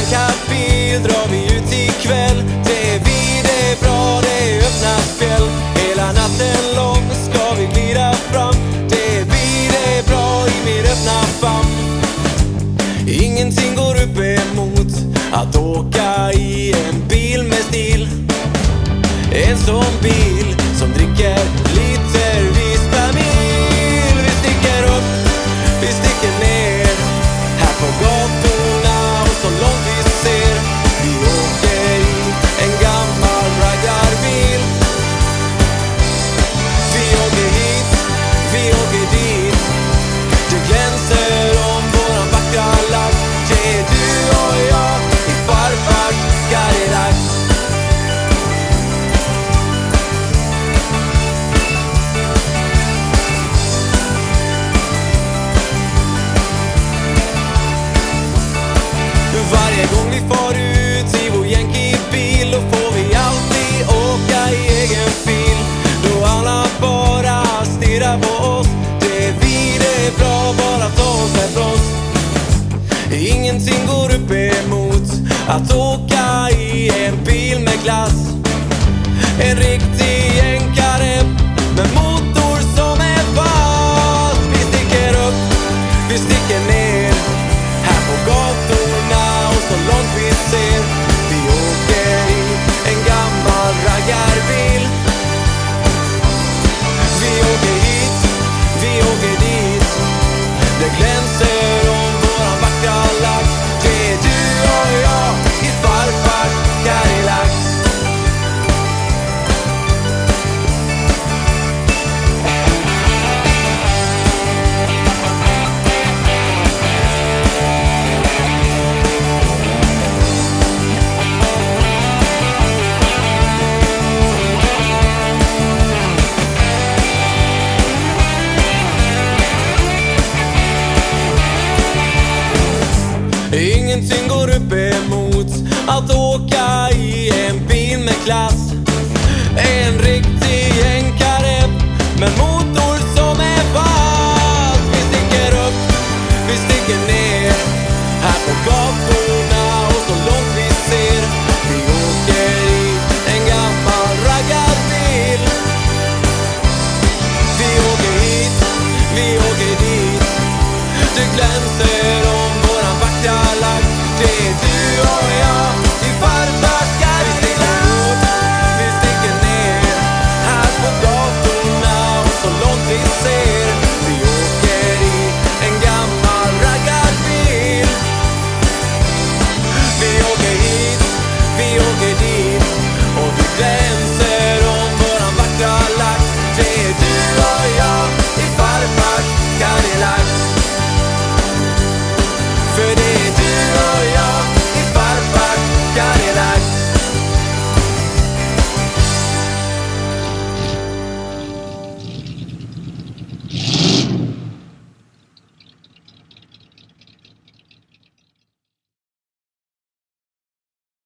färgkatt bil drar vi ut ikväll. Det är vi, det är bra, det är öppna spjäll. Hela natten lång ska vi glida fram. Det är vi, det är bra i min öppna famn. Ingenting går upp emot att åka i en bil med stil. En sån bil som dricker litervis per mil. Vi sticker upp, vi sticker ner, här på gatorna och så långt vi ser. Vi åker i en gammal raggarbil. Vi åker hit, vi åker dit. Det glänser om våran vackra lack. Det är du och jag i farfars Cadillac. Varje gång vi far ut i vår Yankee-bil, då får vi alltid åka i egen fil. Då alla bara stirrar på oss. Det är vi, det är bra, bara ta oss härifrån. Ingenting går upp emot att åka i en bil med klass. En riktig jänkare med motor som är fast. Vi sticker upp, vi sticker ner, här på gatorna och så långt vi ser. Vi åker i en gammal raggarbil. Vi åker hit, vi åker dit. Det glänser om våran vackra lack. Det är du och jag i farfars Cadillac. Ingenting går upp emot att åka i en bil med klass. En riktig jänkare med motor som är fast. Vi sticker upp, vi sticker ner, här på gatorna och så långt vi ser. Vi åker i en gammal raggarbil. Vi åker hit, vi åker dit. Det glänser